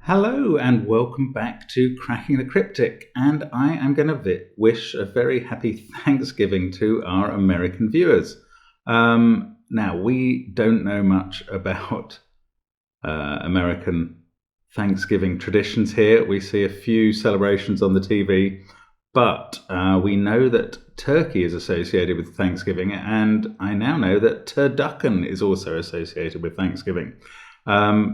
Hello and welcome back to Cracking the Cryptic, and I am going to wish a very happy Thanksgiving to our American viewers. Now, we don't know much about American Thanksgiving traditions here. We see a few celebrations on the TV, but we know that turkey is associated with Thanksgiving, and I now know that Turducken is also associated with Thanksgiving.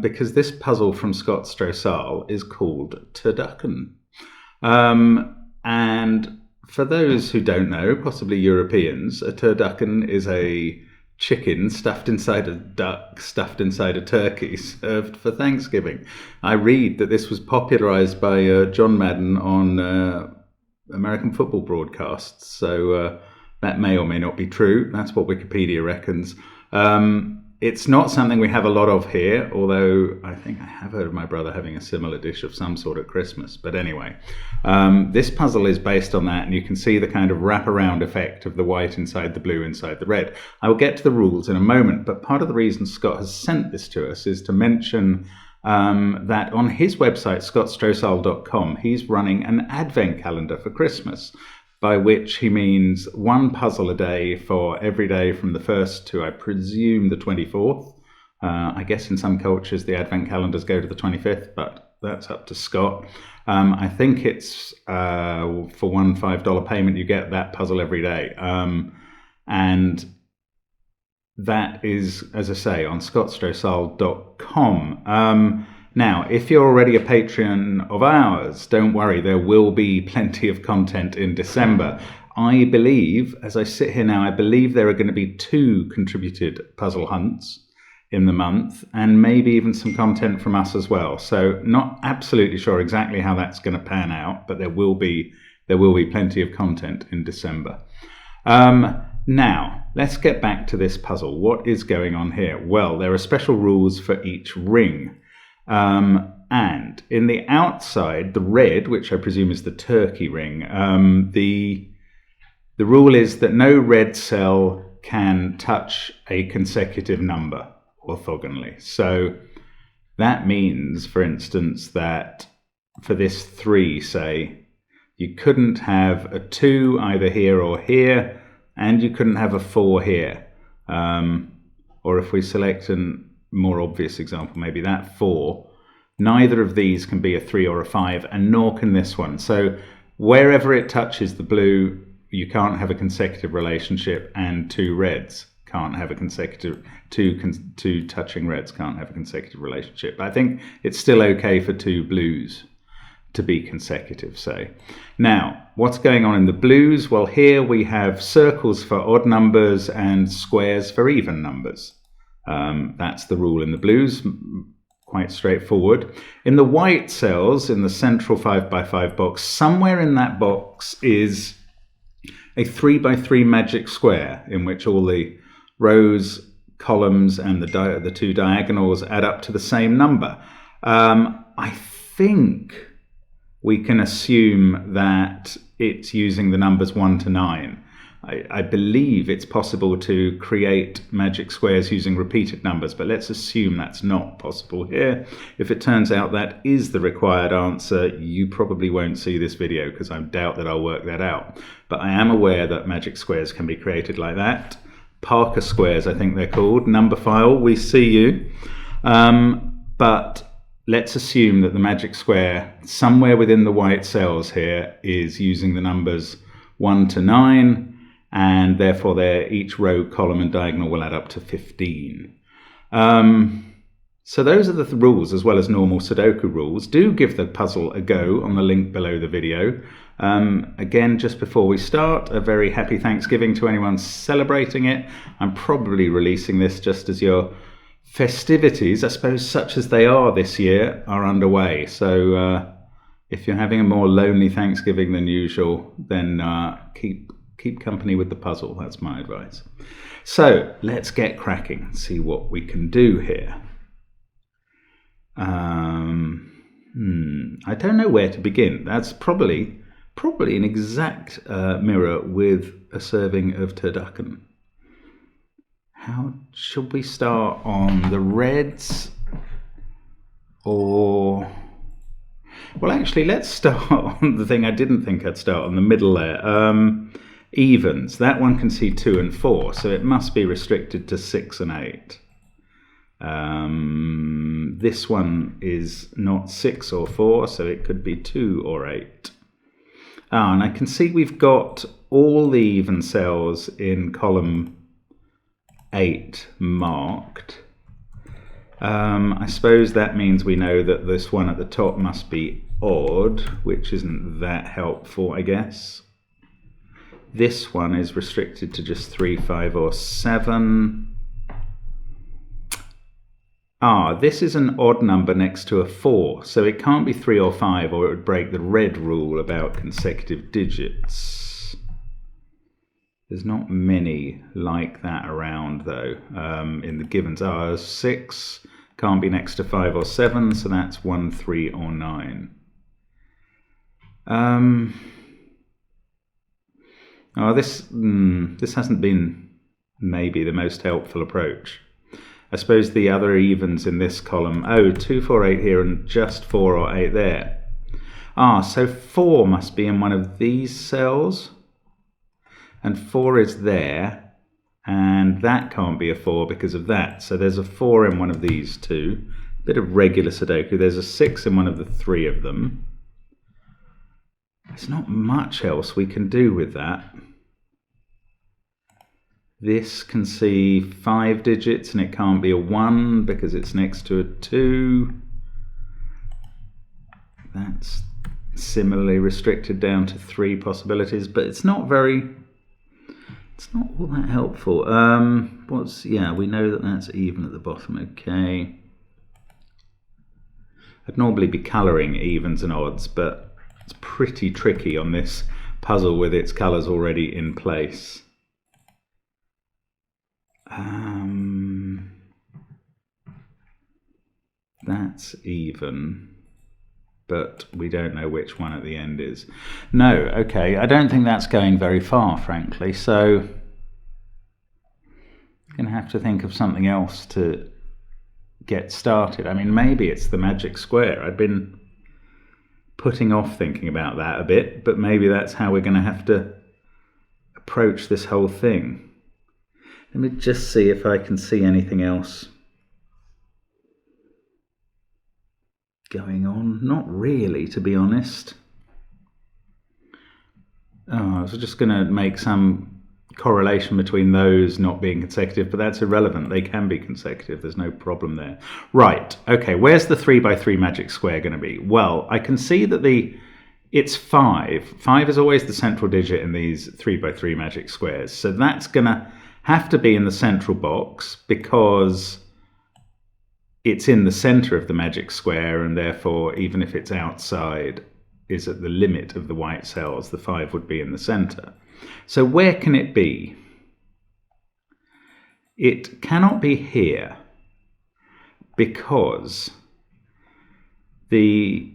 Because this puzzle from Scott Strosahl is called Turducken. And for those who don't know, possibly Europeans, a turducken is a chicken stuffed inside a duck, stuffed inside a turkey, served for Thanksgiving. I read that this was popularized by John Madden on American football broadcasts, so that may or may not be true. That's what Wikipedia reckons. It's not something we have a lot of here, although I think I have heard of my brother having a similar dish of some sort at Christmas. But anyway, this puzzle is based on that, and you can see the kind of wraparound effect of the white inside the blue inside the red. I will get to the rules in a moment, but part of the reason Scott has sent this to us is to mention that on his website, scottstrosahl.com, he's running an advent calendar for Christmas, by which he means one puzzle a day for every day from the 1st to, I presume, the 24th. I guess in some cultures the advent calendars go to the 25th, but that's up to Scott. I think it's for one $5 payment you get that puzzle every day. And that is, as I say, on scottstrosahl.com. Now, if you're already a Patreon of ours, don't worry, there will be plenty of content in December. I believe, as I sit here now, I believe there are going to be 2 contributed puzzle hunts in the month, and maybe even some content from us as well. So not absolutely sure exactly how that's going to pan out, but there will be plenty of content in December. Now, let's get back to this puzzle. What is going on here? Well, there are special rules for each ring. And in the outside, the red, which I presume is the turkey ring, the rule is that no red cell can touch a consecutive number orthogonally. So that means, for instance, that for this 3, say, you couldn't have a 2 either here or here, and you couldn't have a 4 here. Or if we select a more obvious example, maybe that 4, neither of these can be a 3 or a 5, and nor can this one. So wherever it touches the blue, you can't have a consecutive relationship, and 2 reds can't have a consecutive, two touching reds can't have a consecutive relationship. But I think it's still okay for 2 blues to be consecutive, say. Now, what's going on in the blues? Well, here we have circles for odd numbers and squares for even numbers. That's the rule in the blues, quite straightforward. In the white cells, in the central 5x5 box, somewhere in that box is a 3x3 magic square in which all the rows, columns, and the 2 diagonals add up to the same number. I think we can assume that it's using the numbers 1 to 9. I believe it's possible to create magic squares using repeated numbers, but let's assume that's not possible here. If it turns out that is the required answer, you probably won't see this video because I doubt that I'll work that out. But I am aware that magic squares can be created like that. Parker squares, I think they're called. Number file, we see you. But let's assume that the magic square somewhere within the white cells here is using the numbers 1 to 9, and therefore each row, column, and diagonal will add up to 15. So those are the rules, as well as normal Sudoku rules. Do give the puzzle a go on the link below the video. Again, just before we start, a very happy Thanksgiving to anyone celebrating it. I'm probably releasing this just as your festivities, I suppose such as they are this year, are underway. So if you're having a more lonely Thanksgiving than usual, then keep company with the puzzle. That's my advice. So let's get cracking and see what we can do here. I don't know where to begin. That's probably an exact mirror with a serving of Turducken. How should we start on the reds or Well, actually, let's start on the thing I didn't think I'd start on, the middle there. Evens. That one can see 2 and 4, so it must be restricted to 6 and 8. This one is not 6 or 4, so it could be 2 or 8. And I can see we've got all the even cells in column 8 marked. I suppose that means we know that this one at the top must be odd, which isn't that helpful, I guess. This one is restricted to just 3, 5, or 7. This is an odd number next to a 4, so it can't be 3 or 5, or it would break the red rule about consecutive digits. There's not many like that around, though, in the givens. 6 can't be next to 5 or 7, so that's 1, 3, or 9. This hasn't been maybe the most helpful approach. I suppose the other evens in this column, 2, 4, 8 here and just 4 or 8 there. So 4 must be in one of these cells, and 4 is there, and that can't be a 4 because of that. So there's a 4 in one of these two. Bit of regular Sudoku. There's a 6 in one of the 3 of them. There's not much else we can do with that. This can see 5 digits and it can't be a 1 because it's next to a 2. That's similarly restricted down to 3 possibilities, but it's not all that helpful. We know that that's even at the bottom, okay. I'd normally be colouring evens and odds, but it's pretty tricky on this puzzle with its colours already in place. That's even, but we don't know which one at the end is. No, okay, I don't think that's going very far, frankly, so I'm going to have to think of something else to get started. I mean, maybe it's the magic square. I've been putting off thinking about that a bit, but maybe that's how we're going to have to approach this whole thing. Let me just see if I can see anything else going on. Not really, to be honest. I was just going to make some correlation between those not being consecutive, but that's irrelevant. They can be consecutive. There's no problem there. Right. Okay. Where's the 3 by 3 magic square going to be? Well, I can see that it's 5. 5 is always the central digit in these 3 by 3 magic squares. So that's going to have to be in the central box because it's in the center of the magic square, and therefore, even if it's outside, is at the limit of the white cells, the 5 would be in the center. So where can it be? It cannot be here because the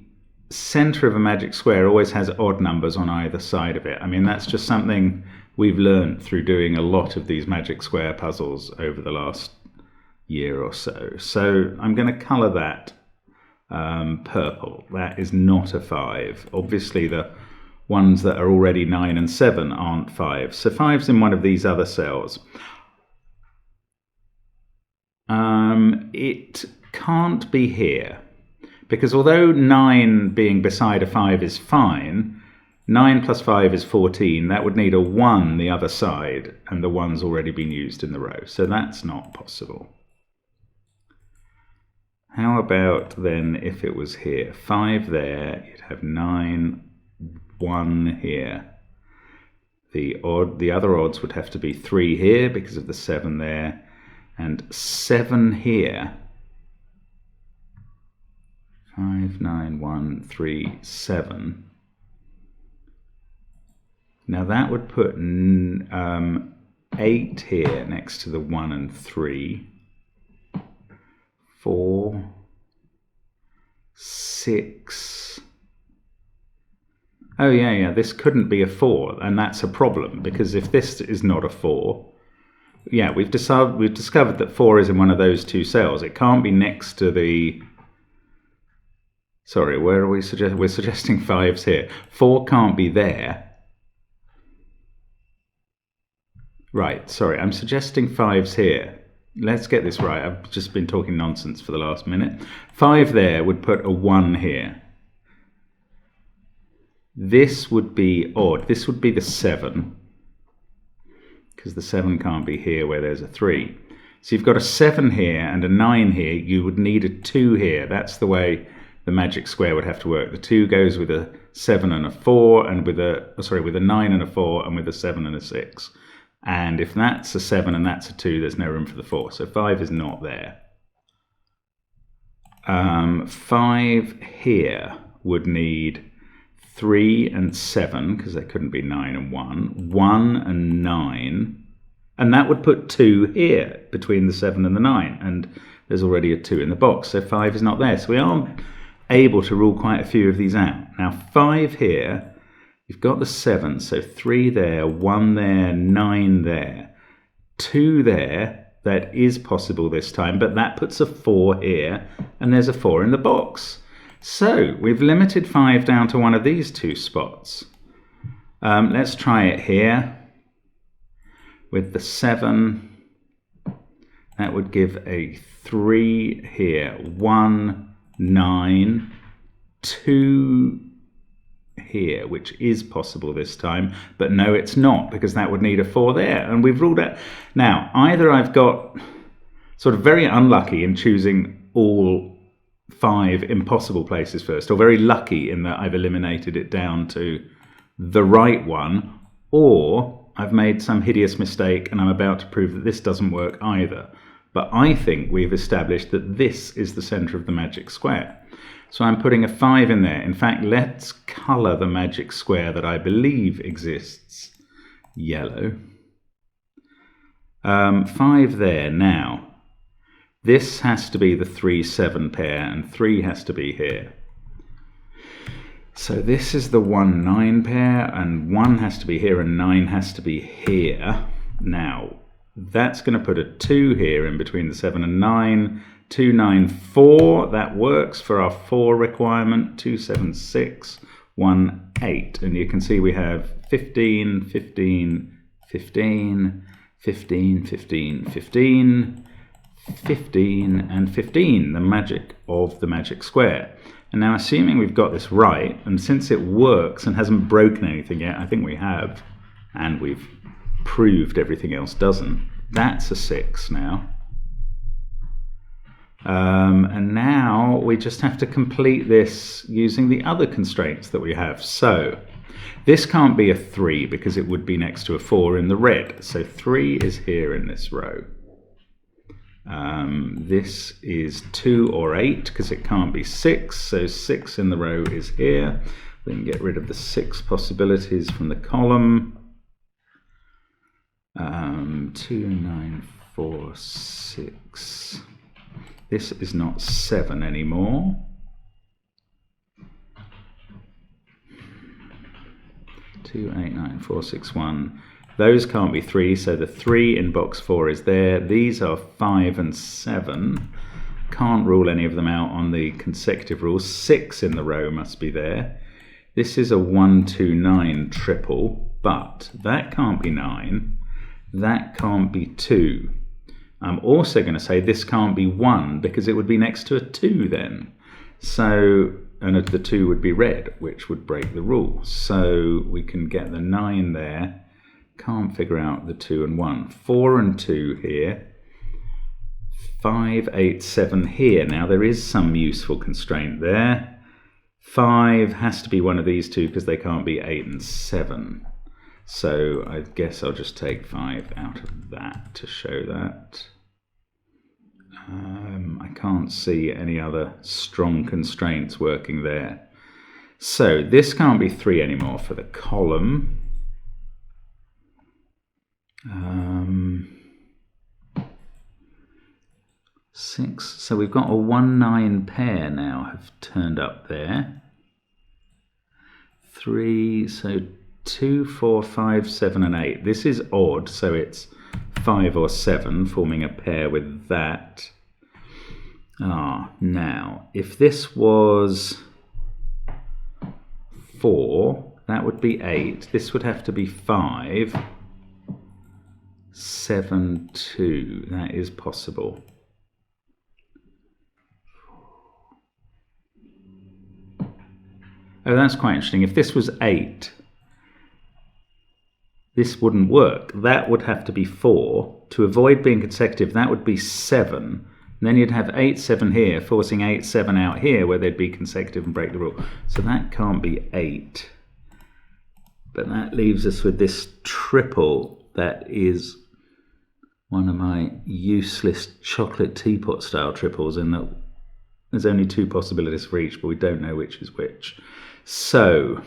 center of a magic square always has odd numbers on either side of it. I mean, that's just something we've learned through doing a lot of these magic square puzzles over the last year or so. So I'm going to colour that purple. That is not a 5. Obviously the ones that are already 9 and 7 aren't 5. So 5's in one of these other cells. It can't be here because although 9 being beside a 5 is fine, 9 plus 5 is 14. That would need a 1 the other side, and the 1's already been used in the row. So that's not possible. How about then if it was here? 5 there, you'd have 9, 1 here. The other odds would have to be 3 here because of the 7 there, and 7 here. 5, 9, 1, 3, 7. Now that would put 8 here next to the 1 and 3. 4, 6. Oh yeah, this couldn't be a 4, and that's a problem because if this is not a 4, yeah, we've discovered that 4 is in one of those two cells. It can't be next to the Sorry, where are we suggesting? We're suggesting 5s here. 4 can't be there. Right, sorry, I'm suggesting 5s here. Let's get this right. I've just been talking nonsense for the last minute. 5 there would put a 1 here. This would be odd. This would be the 7. Because the 7 can't be here where there's a 3. So you've got a 7 here and a 9 here. You would need a 2 here. That's the way the magic square would have to work. The 2 goes with a 7 and a 4, and with a 9 and a 4, and with a 7 and a 6. And if that's a 7 and that's a 2, there's no room for the 4. So 5 is not there. 5 here would need 3 and 7, because there couldn't be 9 and 1. 1 and 9. And that would put 2 here between the 7 and the 9. And there's already a 2 in the box. So 5 is not there. So we are able to rule quite a few of these out. Now 5 here, you've got the 7, so 3 there, 1 there, 9 there, 2 there. That is possible this time, but that puts a 4 here, and there's a 4 in the box. So we've limited 5 down to one of these 2 spots. Let's try it here with the 7. That would give a 3 here, 1, 9, 2 here, which is possible this time, but no, it's not, because that would need a 4 there, and we've ruled out. Now, either I've got sort of very unlucky in choosing all 5 impossible places first, or very lucky in that I've eliminated it down to the right one, or I've made some hideous mistake and I'm about to prove that this doesn't work either. But I think we've established that this is the center of the magic square. So I'm putting a 5 in there. In fact, let's color the magic square that I believe exists yellow. 5 there. Now, this has to be the 3-7 pair, and 3 has to be here. So this is the 1-9 pair, and 1 has to be here, and 9 has to be here. Now, that's going to put a 2 here in between the 7 and 9. 2, 9, 4. That works for our 4 requirement. 2, 7, 6, 1, 8. And you can see we have 15, 15, 15, 15, 15, 15, 15, and 15. The magic of the magic square. And now, assuming we've got this right, and since it works and hasn't broken anything yet, I think we have, and we've proved everything else doesn't, that's a 6 now. And now we just have to complete this using the other constraints that we have. So this can't be a 3 because it would be next to a 4 in the red. So 3 is here in this row. This is 2 or 8 because it can't be 6. So 6 in the row is here. We can get rid of the 6 possibilities from the column. 2, 9, 4, 6. This is not 7 anymore. 2, 8, 9, 4, 6, 1. Those can't be 3, so the 3 in box 4 is there. These are 5 and 7. Can't rule any of them out on the consecutive rules. 6 in the row must be there. This is a 1, 2, 9 triple, but that can't be 9. That can't be 2. I'm also going to say this can't be 1 because it would be next to a 2 then. So, and the 2 would be red, which would break the rule. So we can get the 9 there. Can't figure out the 2 and 1. 4 and 2 here. 5, 8, 7 here. Now there is some useful constraint there. 5 has to be one of these 2 because they can't be 8 and 7. So I guess I'll just take 5 out of that to show that. I can't see any other strong constraints working there. So this can't be 3 anymore for the column. 6. So we've got a 1-9 pair now have turned up there. 3. So 2, 4, 5, 7, and 8. This is odd, so it's 5 or 7 forming a pair with that. Now, if this was 4. That would be 8. This would have to be 5. 7, 2. That is possible. Oh, that's quite interesting. If this was 8, this wouldn't work. That would have to be 4. To avoid being consecutive, that would be 7. And then you'd have 8, 7 here, forcing 8, 7 out here, where they'd be consecutive and break the rule. So that can't be 8. But that leaves us with this triple that is one of my useless chocolate teapot style triples, in that there's only 2 possibilities for each, but we don't know which is which. So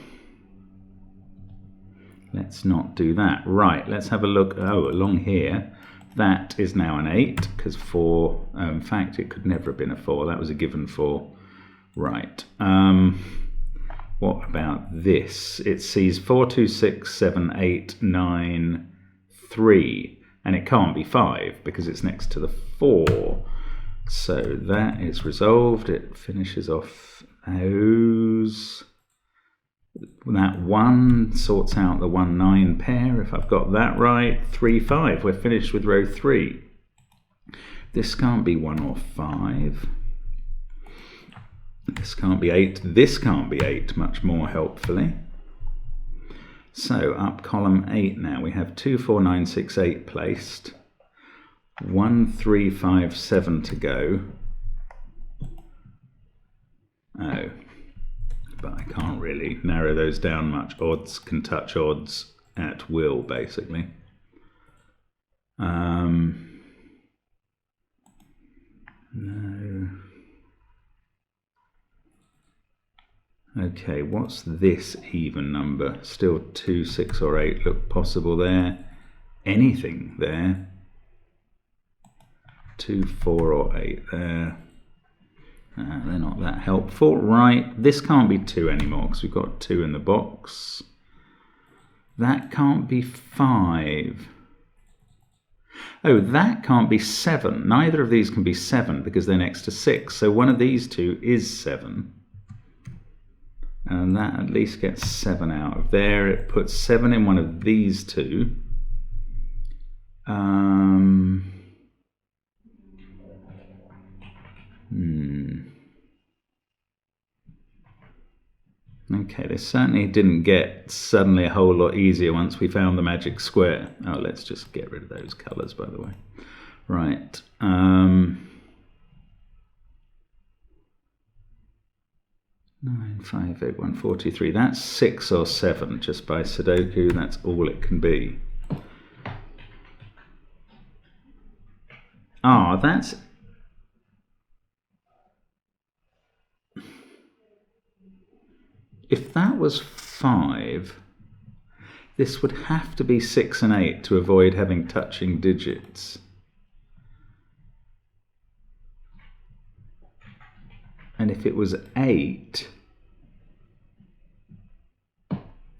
let's not do that. Right, let's have a look. Oh, along here, that is now an 8, because 4, in fact, it could never have been a 4. That was a given 4. Right. What about this? It sees 4, 2, 6, 7, 8, 9, 3. And it can't be 5 because it's next to the 4. So that is resolved. It finishes off those. That 1 sorts out the 1, 9 pair, if I've got that right. 3, 5. We're finished with row 3. This can't be 1 or 5. This can't be 8. This can't be 8, much more helpfully. So up column 8 now, we have 2, 4, 9, 6, 8 placed. 1, 3, 5, 7 to go. Oh, but I can't really narrow those down much. Odds can touch odds at will, basically. No. Okay, what's this even number? Still 2, 6 or 8 look possible there. Anything there. 2, 4 or 8 there. They're not that helpful. Right, this can't be 2 anymore because we've got 2 in the box. That can't be 5. Oh, that can't be 7. Neither of these can be 7 because they're next to 6. So one of these two is 7. And that at least gets 7 out of there. It puts 7 in one of these two. Okay, this certainly didn't get suddenly a whole lot easier once we found the magic square. Oh, let's just get rid of those colours, by the way. Right. 9, 5, 8, 1, 4, 2, 3. That's 6 or 7 just by Sudoku. That's all it can be. Ah, that's... If that was 5, this would have to be 6 and 8 to avoid having touching digits. And if it was 8,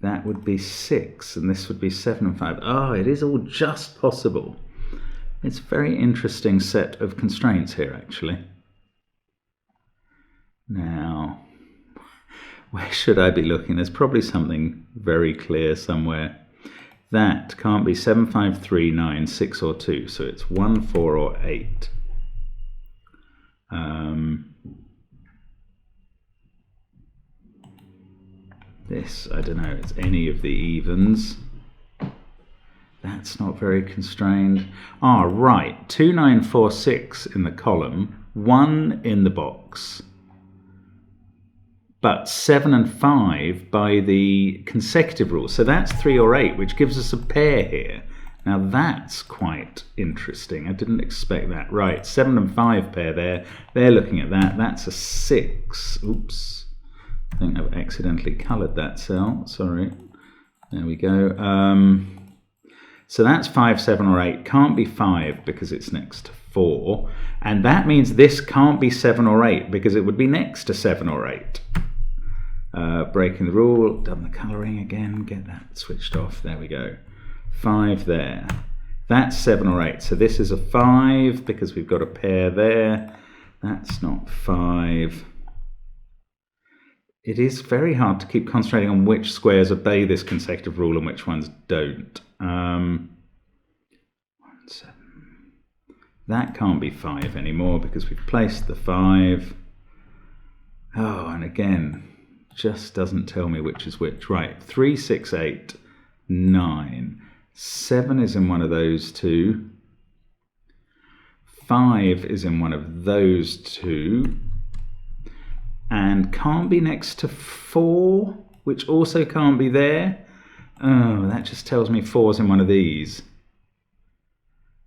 that would be 6, and this would be 7 and 5. Oh, it is all just possible. It's a very interesting set of constraints here, actually. Now, where should I be looking? There's probably something very clear somewhere. That can't be 7, 5, 3, 9, 6 or 2, so it's 1, 4 or 8. This, I don't know, it's any of the evens. That's not very constrained. Ah, right, 2, 9, 4, 6 in the column, 1 in the box. But 7 and 5 by the consecutive rule. So that's 3 or 8, which gives us a pair here. Now that's quite interesting. I didn't expect that. Right, 7 and 5 pair there. They're looking at that. That's a 6. Oops. I think I've accidentally coloured that cell. Sorry. There we go. So that's 5, 7 or 8. Can't be 5 because it's next to 4. And that means this can't be 7 or 8 because it would be next to 7 or 8. Breaking the rule. Done the colouring again. Get that switched off. There we go. 5 there. That's 7 or 8. So this is a 5 because we've got a pair there. That's not 5. It is very hard to keep concentrating on which squares obey this consecutive rule and which ones don't. 1, 7. That can't be 5 anymore because we've placed the 5. Oh, and again, just doesn't tell me which is which. Right, 3, 6, 8, 9. 7 is in one of those two. 5 is in one of those two. And can't be next to 4, which also can't be there. Oh, that just tells me 4's in one of these.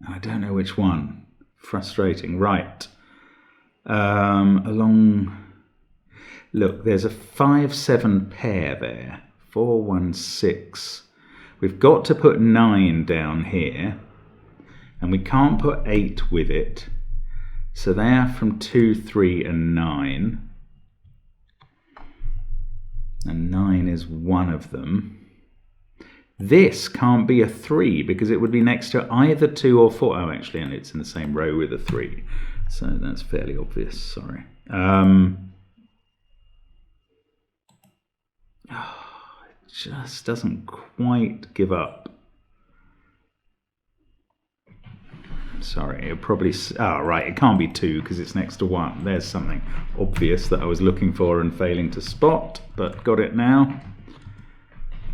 I don't know which one. Frustrating. Right. Look, there's a 5-7 pair there. 4, 1, 6. We've got to put 9 down here. And we can't put 8 with it. So they are from 2, 3, and 9. And 9 is one of them. This can't be a 3 because it would be next to either 2 or 4. Oh, actually, and it's in the same row with a 3. So that's fairly obvious, sorry. It just doesn't quite give up. Sorry, it'll probably... Oh, right, it can't be 2 because it's next to 1. There's something obvious that I was looking for and failing to spot, but got it now.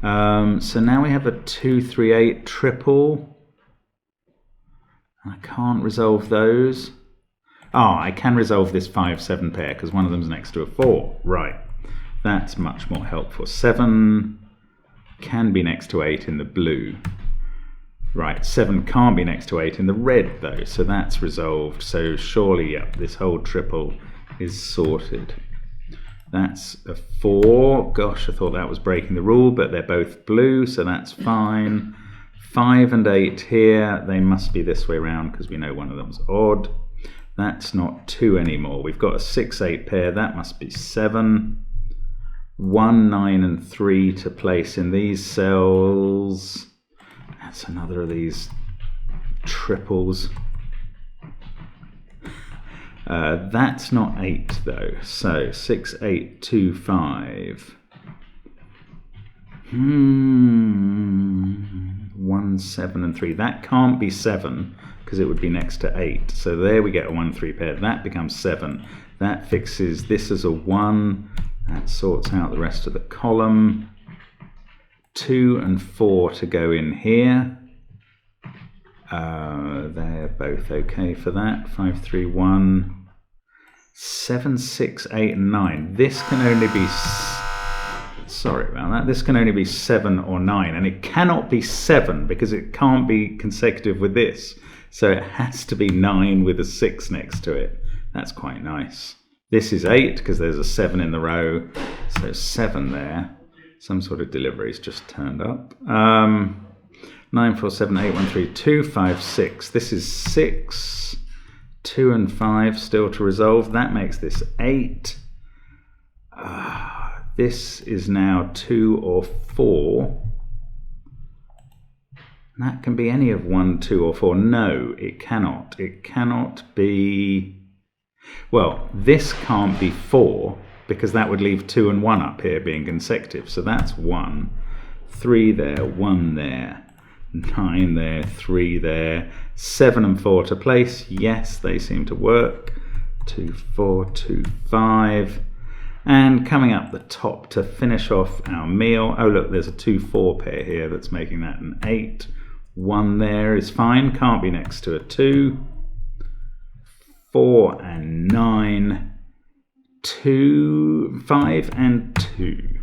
So now we have a 2, 3, 8 triple. I can't resolve those. Oh, I can resolve this 5, 7 pair because one of them's next to a 4. Right, that's much more helpful. 7 can be next to 8 in the blue. Right, 7 can't be next to 8 in the red though, so that's resolved. So surely, yeah, this whole triple is sorted. That's a 4. Gosh, I thought that was breaking the rule, but they're both blue, so that's fine. 5 and 8 here, they must be this way around because we know one of them's odd. That's not 2 anymore. We've got a 6, 8 pair, that must be 7. 1, 9, and 3 to place in these cells. That's another of these triples. That's not 8 though. So 6, 8, 2, 5. 1, 7, and 3. That can't be 7 because it would be next to 8. So there we get a 1, 3 pair. That becomes 7. That fixes this as a 1. That sorts out the rest of the column. 2 and 4 to go in here. They're both okay for that. 5, 3, 1. 7, 6, 8, and 9. This can only be... Sorry about that. This can only be 7 or 9. And it cannot be 7 because it can't be consecutive with this. So it has to be 9 with a 6 next to it. That's quite nice. This is 8 because there's a 7 in the row. So 7 there. Some sort of delivery's just turned up. 9, 4, 7, 8, 1, 3, 2, 5, 6. This is 6. 2 and 5 still to resolve. That makes this 8. This is now 2 or 4. That can be any of 1, 2, or 4. No, it cannot. It cannot be... Well, this can't be 4. Because that would leave 2 and 1 up here being consecutive. So that's 1, 3 there, 1 there, 9 there, 3 there, 7 and 4 to place. Yes, they seem to work. 2, 4, 2, 5. And coming up the top to finish off our meal. Oh, look, there's a 2, 4 pair here that's making that an 8. 1 there is fine. Can't be next to a 2. 4 and 9. 2, 5, and 2.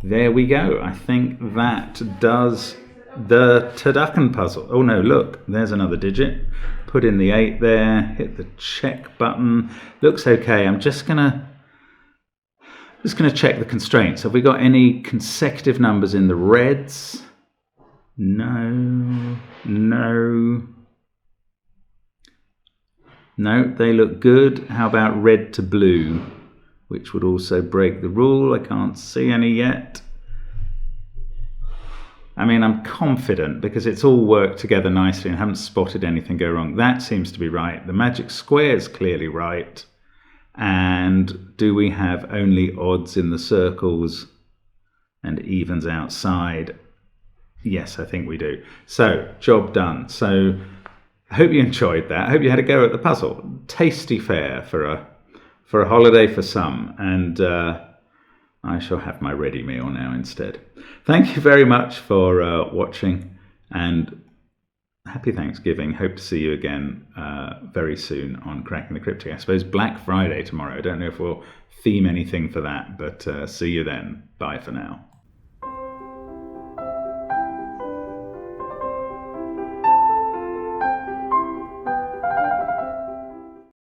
There we go. I think that does the Turducken puzzle. Oh no, look, there's another digit. Put in the 8 there, hit the check button. Looks okay. I'm just gonna check the constraints. Have we got any consecutive numbers in the reds? No. No, they look good. How about red to blue, which would also break the rule? I can't see any yet. I mean, I'm confident because it's all worked together nicely and haven't spotted anything go wrong. That seems to be right. The magic square is clearly right. And do we have only odds in the circles and evens outside? Yes, I think we do. So, job done. So, I hope you enjoyed that. I hope you had a go at the puzzle. Tasty fare for a holiday for some, and I shall have my ready meal now instead. Thank you very much for watching, and happy Thanksgiving. Hope to see you again very soon on Cracking the Cryptic. I suppose Black Friday tomorrow. I don't know if we'll theme anything for that, but see you then. Bye for now.